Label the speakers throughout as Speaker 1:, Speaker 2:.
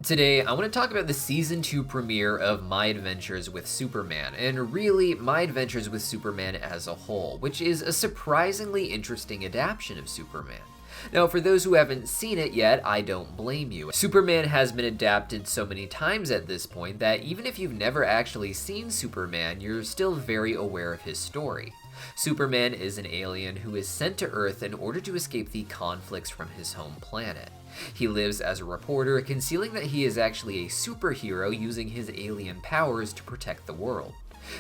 Speaker 1: Today, I want to talk about the Season 2 premiere of My Adventures with Superman, and really, My Adventures with Superman as a whole, which is a surprisingly interesting adaptation of Superman. Now, for those who haven't seen it yet, I don't blame you. Superman has been adapted so many times at this point that even if you've never actually seen Superman, you're still very aware of his story. Superman is an alien who is sent to Earth in order to escape the conflicts from his home planet. He lives as a reporter, concealing that he is actually a superhero using his alien powers to protect the world.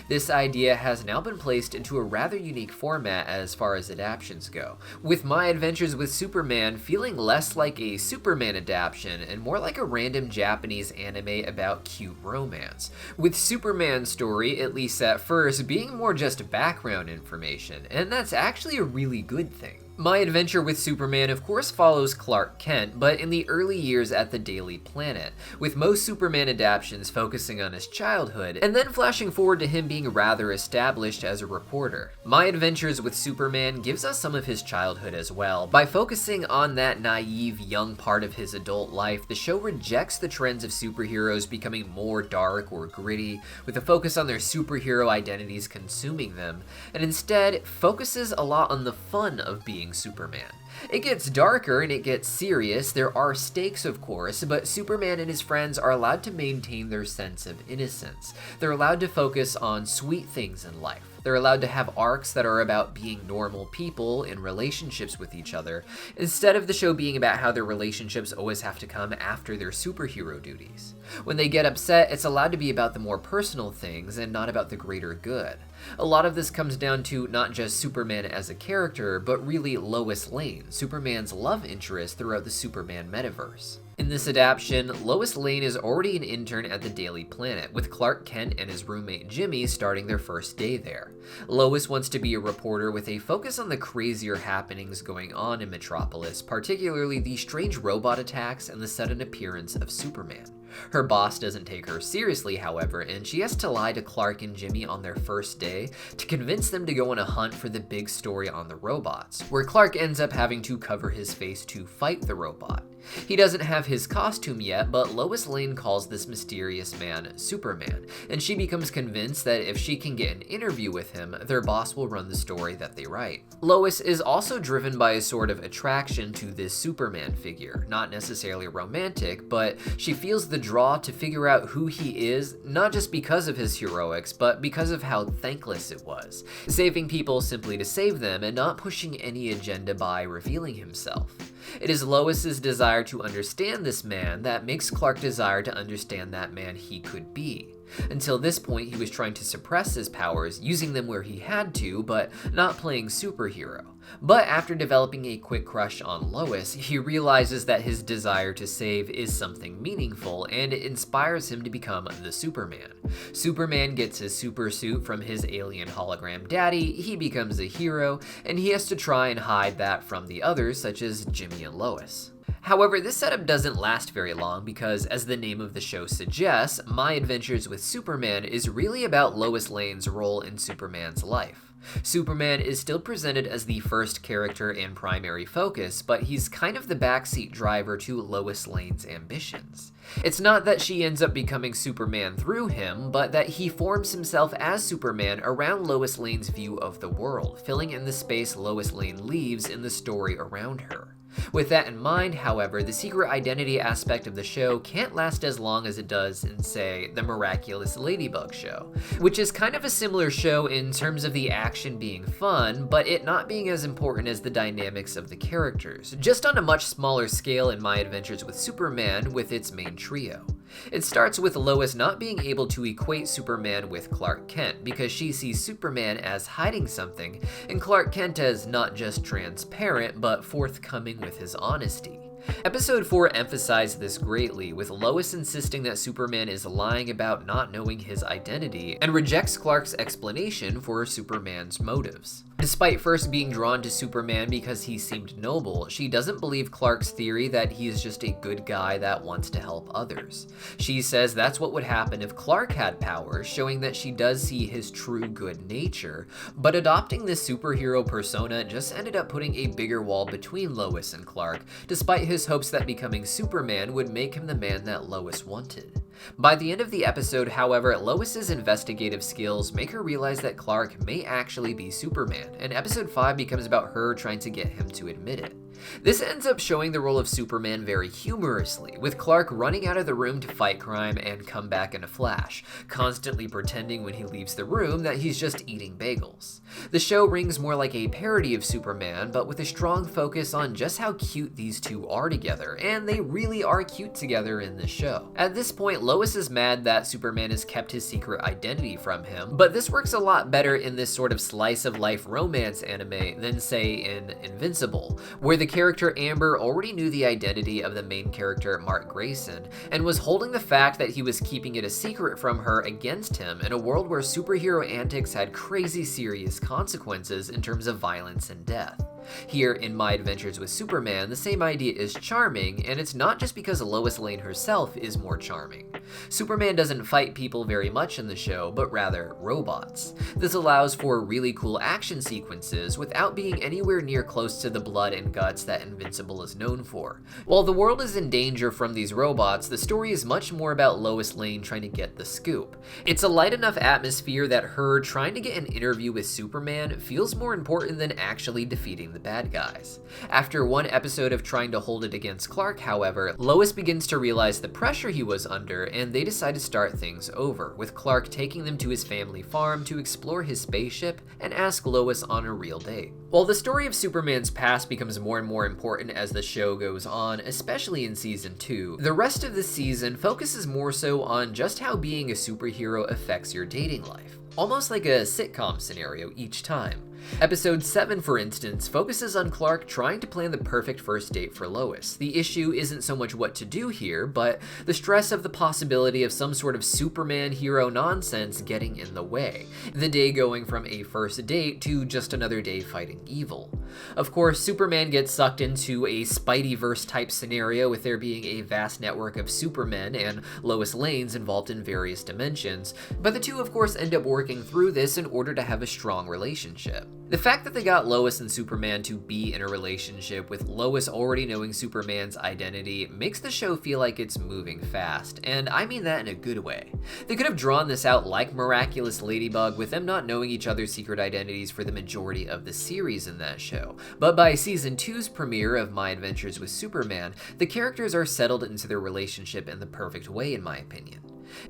Speaker 1: This idea has now been placed into a rather unique format as far as adaptations go, with My Adventures with Superman feeling less like a Superman adaptation and more like a random Japanese anime about cute romance, with Superman's story, at least at first, being more just background information, and that's actually a really good thing. My Adventure with Superman of course follows Clark Kent, but in the early years at the Daily Planet, with most Superman adaptations focusing on his childhood, and then flashing forward to him being rather established as a reporter. My Adventures with Superman gives us some of his childhood as well. By focusing on that naive, young part of his adult life, the show rejects the trends of superheroes becoming more dark or gritty, with a focus on their superhero identities consuming them, and instead focuses a lot on the fun of being Superman. It gets darker and it gets serious, there are stakes of course, but Superman and his friends are allowed to maintain their sense of innocence. They're allowed to focus on sweet things in life. They're allowed to have arcs that are about being normal people in relationships with each other, instead of the show being about how their relationships always have to come after their superhero duties. When they get upset, it's allowed to be about the more personal things and not about the greater good. A lot of this comes down to not just Superman as a character, but really Lois Lane, Superman's love interest throughout the Superman metaverse. In this adaptation, Lois Lane is already an intern at the Daily Planet, with Clark Kent and his roommate Jimmy starting their first day there. Lois wants to be a reporter with a focus on the crazier happenings going on in Metropolis, particularly the strange robot attacks and the sudden appearance of Superman. Her boss doesn't take her seriously, however, and she has to lie to Clark and Jimmy on their first day to convince them to go on a hunt for the big story on the robots, where Clark ends up having to cover his face to fight the robot. He doesn't have his costume yet, but Lois Lane calls this mysterious man Superman, and she becomes convinced that if she can get an interview with him, their boss will run the story that they write. Lois is also driven by a sort of attraction to this Superman figure, not necessarily romantic, but she feels the draw to figure out who he is, not just because of his heroics, but because of how thankless it was, saving people simply to save them and not pushing any agenda by revealing himself. It is Lois's desire to understand this man that makes Clark desire to understand that man he could be. Until this point, he was trying to suppress his powers, using them where he had to, but not playing superhero. But after developing a quick crush on Lois, he realizes that his desire to save is something meaningful, and it inspires him to become the Superman. Superman gets his super suit from his alien hologram daddy, he becomes a hero, and he has to try and hide that from the others, such as Jimmy and Lois. However, this setup doesn't last very long because, as the name of the show suggests, My Adventures with Superman is really about Lois Lane's role in Superman's life. Superman is still presented as the first character and primary focus, but he's kind of the backseat driver to Lois Lane's ambitions. It's not that she ends up becoming Superman through him, but that he forms himself as Superman around Lois Lane's view of the world, filling in the space Lois Lane leaves in the story around her. With that in mind, however, the secret identity aspect of the show can't last as long as it does in, say, The Miraculous Ladybug Show, which is kind of a similar show in terms of the action being fun, but it not being as important as the dynamics of the characters, just on a much smaller scale in My Adventures with Superman with its main trio. It starts with Lois not being able to equate Superman with Clark Kent because she sees Superman as hiding something and Clark Kent as not just transparent but forthcoming with his honesty. Episode 4 emphasized this greatly, with Lois insisting that Superman is lying about not knowing his identity and rejects Clark's explanation for Superman's motives. Despite first being drawn to Superman because he seemed noble, she doesn't believe Clark's theory that he is just a good guy that wants to help others. She says that's what would happen if Clark had powers, showing that she does see his true good nature, but adopting this superhero persona just ended up putting a bigger wall between Lois and Clark, despite his hopes that becoming Superman would make him the man that Lois wanted. By the end of the episode, however, Lois's investigative skills make her realize that Clark may actually be Superman, and episode 5 becomes about her trying to get him to admit it. This ends up showing the role of Superman very humorously, with Clark running out of the room to fight crime and come back in a flash, constantly pretending when he leaves the room that he's just eating bagels. The show rings more like a parody of Superman, but with a strong focus on just how cute these two are together, and they really are cute together in this show. At this point, Lois is mad that Superman has kept his secret identity from him, but this works a lot better in this sort of slice of life romance anime than say in Invincible, where the character Amber already knew the identity of the main character Mark Grayson, and was holding the fact that he was keeping it a secret from her against him in a world where superhero antics had crazy serious consequences in terms of violence and death. Here in My Adventures with Superman, the same idea is charming, and it's not just because Lois Lane herself is more charming. Superman doesn't fight people very much in the show, but rather robots. This allows for really cool action sequences without being anywhere near close to the blood and guts that Invincible is known for. While the world is in danger from these robots, the story is much more about Lois Lane trying to get the scoop. It's a light enough atmosphere that her trying to get an interview with Superman feels more important than actually defeating the bad guys. After one episode of trying to hold it against Clark, however, Lois begins to realize the pressure he was under, and they decide to start things over, with Clark taking them to his family farm to explore his spaceship and ask Lois on a real date. While the story of Superman's past becomes more and more important as the show goes on, especially in season 2, the rest of the season focuses more so on just how being a superhero affects your dating life. Almost like a sitcom scenario each time. Episode 7, for instance, focuses on Clark trying to plan the perfect first date for Lois. The issue isn't so much what to do here, but the stress of the possibility of some sort of Superman hero nonsense getting in the way. The day going from a first date to just another day fighting evil. Of course, Superman gets sucked into a Spideyverse type scenario with there being a vast network of Supermen and Lois Lanes involved in various dimensions, but the two of course end up working through this in order to have a strong relationship. The fact that they got Lois and Superman to be in a relationship with Lois already knowing Superman's identity makes the show feel like it's moving fast, and I mean that in a good way. They could have drawn this out like Miraculous Ladybug with them not knowing each other's secret identities for the majority of the series in that show, but by season 2's premiere of My Adventures with Superman, the characters are settled into their relationship in the perfect way in my opinion.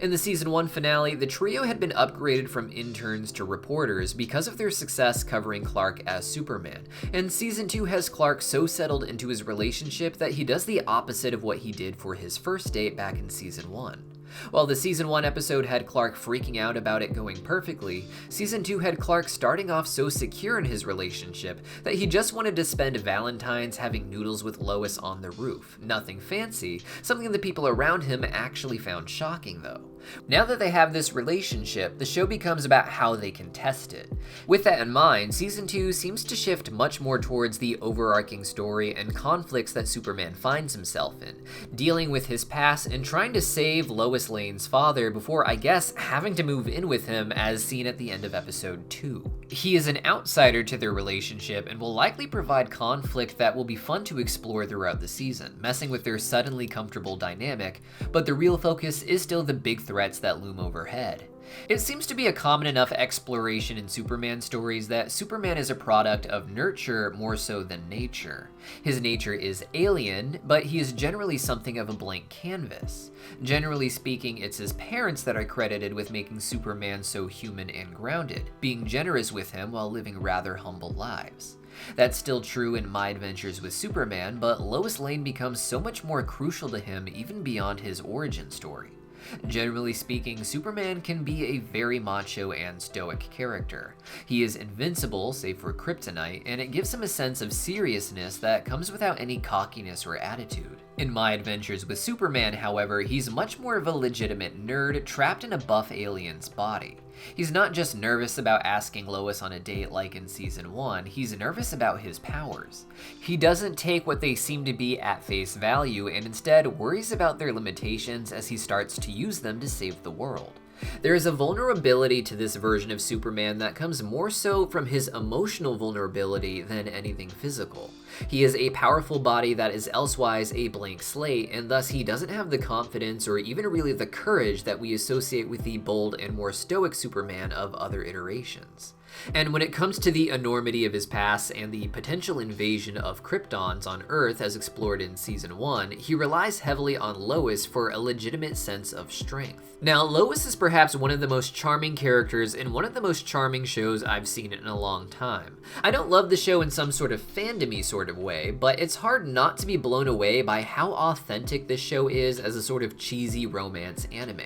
Speaker 1: In the season 1 finale, the trio had been upgraded from interns to reporters because of their success covering Clark as Superman, and season 2 has Clark so settled into his relationship that he does the opposite of what he did for his first date back in season 1. While the season 1 episode had Clark freaking out about it going perfectly, season 2 had Clark starting off so secure in his relationship that he just wanted to spend Valentine's having noodles with Lois on the roof. Nothing fancy, something the people around him actually found shocking though. Now that they have this relationship, the show becomes about how they can test it. With that in mind, season 2 seems to shift much more towards the overarching story and conflicts that Superman finds himself in, dealing with his past and trying to save Lois Lane's father before, I guess, having to move in with him as seen at the end of episode 2. He is an outsider to their relationship and will likely provide conflict that will be fun to explore throughout the season, messing with their suddenly comfortable dynamic, but the real focus is still the big threats that loom overhead. It seems to be a common enough exploration in Superman stories that Superman is a product of nurture more so than nature. His nature is alien, but he is generally something of a blank canvas. Generally speaking, it's his parents that are credited with making Superman so human and grounded, being generous with him while living rather humble lives. That's still true in My Adventures with Superman, but Lois Lane becomes so much more crucial to him even beyond his origin story. Generally speaking, Superman can be a very macho and stoic character. He is invincible, save for kryptonite, and it gives him a sense of seriousness that comes without any cockiness or attitude. In My Adventures with Superman, however, he's much more of a legitimate nerd trapped in a buff alien's body. He's not just nervous about asking Lois on a date like in season 1, he's nervous about his powers. He doesn't take what they seem to be at face value and instead worries about their limitations as he starts to use them to save the world. There is a vulnerability to this version of Superman that comes more so from his emotional vulnerability than anything physical. He is a powerful body that is elsewise a blank slate, and thus he doesn't have the confidence or even really the courage that we associate with the bold and more stoic Superman of other iterations. And when it comes to the enormity of his past and the potential invasion of Kryptons on Earth as explored in season 1, he relies heavily on Lois for a legitimate sense of strength. Now, Lois is perhaps one of the most charming characters in one of the most charming shows I've seen in a long time. I don't love the show in some sort of fandom-y sort of way, but it's hard not to be blown away by how authentic this show is as a sort of cheesy romance anime.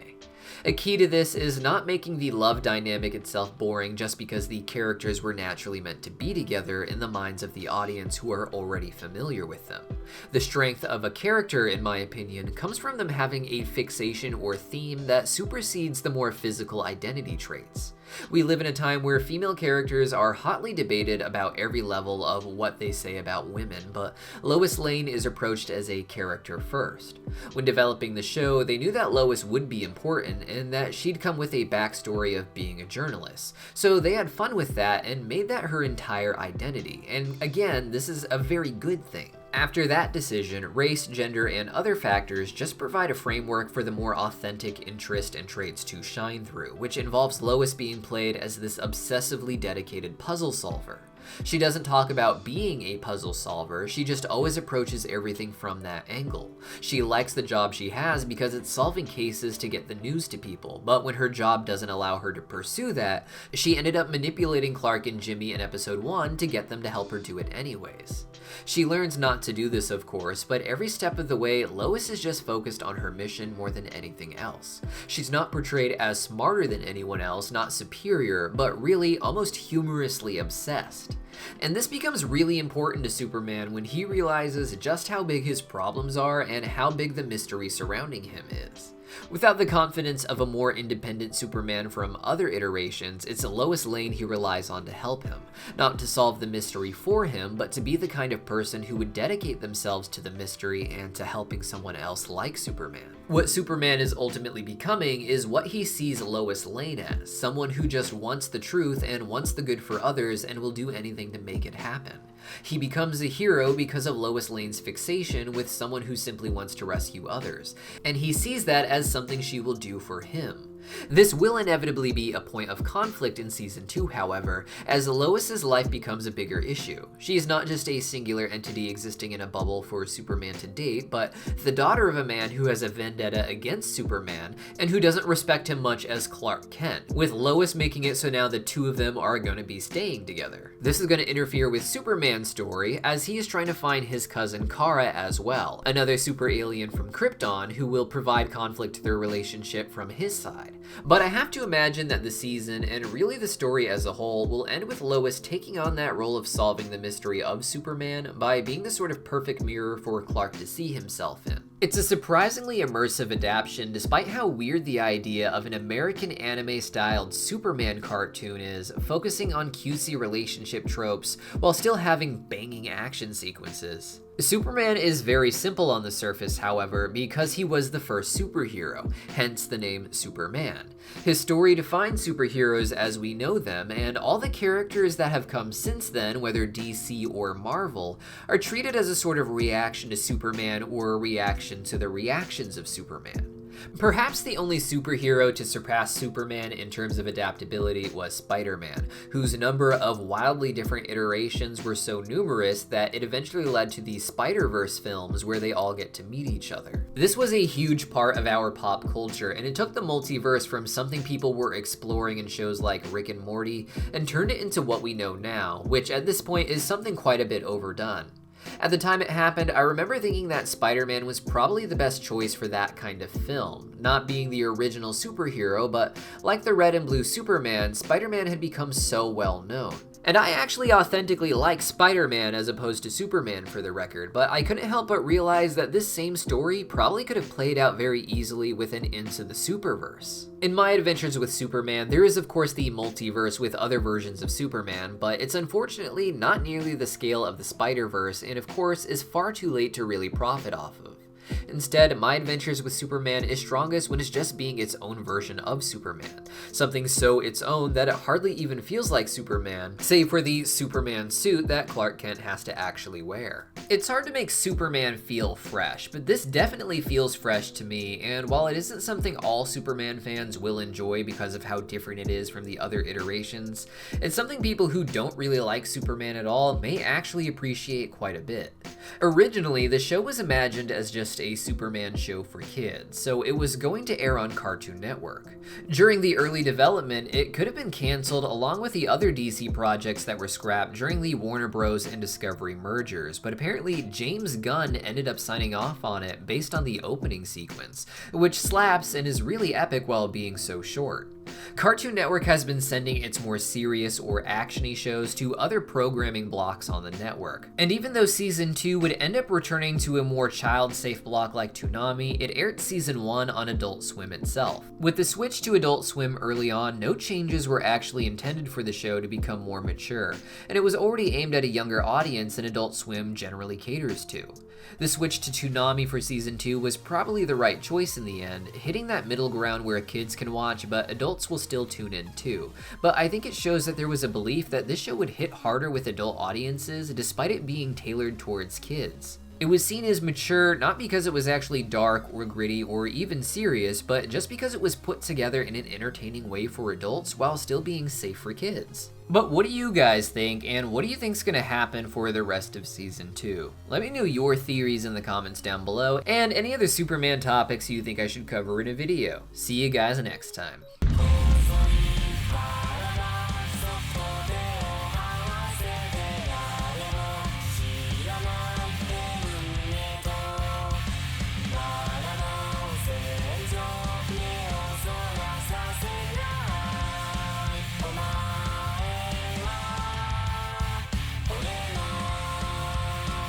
Speaker 1: A key to this is not making the love dynamic itself boring just because the characters were naturally meant to be together in the minds of the audience who are already familiar with them. The strength of a character, in my opinion, comes from them having a fixation or theme that supersedes the more physical identity traits. We live in a time where female characters are hotly debated about every level of what they say about women, but Lois Lane is approached as a character first. When developing the show, they knew that Lois would be important and that she'd come with a backstory of being a journalist, so they had fun with that and made that her entire identity, and again, this is a very good thing. After that decision, race, gender, and other factors just provide a framework for the more authentic interest and traits to shine through, which involves Lois being played as this obsessively dedicated puzzle solver. She doesn't talk about being a puzzle solver, she just always approaches everything from that angle. She likes the job she has because it's solving cases to get the news to people, but when her job doesn't allow her to pursue that, she ended up manipulating Clark and Jimmy in episode 1 to get them to help her do it anyways. She learns not to do this, of course, but every step of the way, Lois is just focused on her mission more than anything else. She's not portrayed as smarter than anyone else, not superior, but really almost humorously obsessed. And this becomes really important to Superman when he realizes just how big his problems are and how big the mystery surrounding him is. Without the confidence of a more independent Superman from other iterations, it's Lois Lane he relies on to help him, not to solve the mystery for him, but to be the kind of person who would dedicate themselves to the mystery and to helping someone else like Superman. What Superman is ultimately becoming is what he sees Lois Lane as, someone who just wants the truth and wants the good for others and will do anything to make it happen. He becomes a hero because of Lois Lane's fixation with someone who simply wants to rescue others, and he sees that as something she will do for him. This will inevitably be a point of conflict in season 2, however, as Lois's life becomes a bigger issue. She is not just a singular entity existing in a bubble for Superman to date, but the daughter of a man who has a vendetta against Superman and who doesn't respect him much as Clark Kent, with Lois making it so now the two of them are going to be staying together. This is going to interfere with Superman's story as he is trying to find his cousin Kara as well, another super alien from Krypton who will provide conflict to their relationship from his side. But I have to imagine that the season, and really the story as a whole, will end with Lois taking on that role of solving the mystery of Superman by being the sort of perfect mirror for Clark to see himself in. It's a surprisingly immersive adaptation despite how weird the idea of an American anime-styled Superman cartoon is, focusing on cutesy relationship tropes while still having banging action sequences. Superman is very simple on the surface, however, because he was the first superhero, hence the name Superman. His story defines superheroes as we know them, and all the characters that have come since then, whether DC or Marvel, are treated as a sort of reaction to Superman or a reaction to the reactions of Superman. Perhaps the only superhero to surpass Superman in terms of adaptability was Spider-Man, whose number of wildly different iterations were so numerous that it eventually led to the Spider-Verse films where they all get to meet each other. This was a huge part of our pop culture, and it took the multiverse from something people were exploring in shows like Rick and Morty and turned it into what we know now, which at this point is something quite a bit overdone. At the time it happened, I remember thinking that Spider-Man was probably the best choice for that kind of film. Not being the original superhero, but like the red and blue Superman, Spider-Man had become so well known. And I actually authentically like Spider-Man as opposed to Superman for the record, but I couldn't help but realize that this same story probably could have played out very easily within Into the Superverse. In My Adventures with Superman, there is of course the multiverse with other versions of Superman, but it's unfortunately not nearly the scale of the Spider-Verse, and of course is far too late to really profit off of. Instead, My Adventures with Superman is strongest when it's just being its own version of Superman. Something so its own that it hardly even feels like Superman, save for the Superman suit that Clark Kent has to actually wear. It's hard to make Superman feel fresh, but this definitely feels fresh to me, and while it isn't something all Superman fans will enjoy because of how different it is from the other iterations, it's something people who don't really like Superman at all may actually appreciate quite a bit. Originally, the show was imagined as just a Superman show for kids, so it was going to air on Cartoon Network. During the early development, it could have been cancelled along with the other DC projects that were scrapped during the Warner Bros. And Discovery mergers, but apparently James Gunn ended up signing off on it based on the opening sequence, which slaps and is really epic while being so short. Cartoon Network has been sending its more serious or actiony shows to other programming blocks on the network. And even though Season 2 would end up returning to a more child-safe block like Toonami, it aired Season 1 on Adult Swim itself. With the switch to Adult Swim early on, no changes were actually intended for the show to become more mature, and it was already aimed at a younger audience than Adult Swim generally caters to. The switch to Toonami for Season 2 was probably the right choice in the end, hitting that middle ground where kids can watch but adults will still tune in too. But I think it shows that there was a belief that this show would hit harder with adult audiences despite it being tailored towards kids. It was seen as mature not because it was actually dark or gritty or even serious, but just because it was put together in an entertaining way for adults while still being safe for kids. But what do you guys think, and what do you think's gonna happen for the rest of Season 2? Let me know your theories in the comments down below, and any other Superman topics you think I should cover in a video. See you guys next time.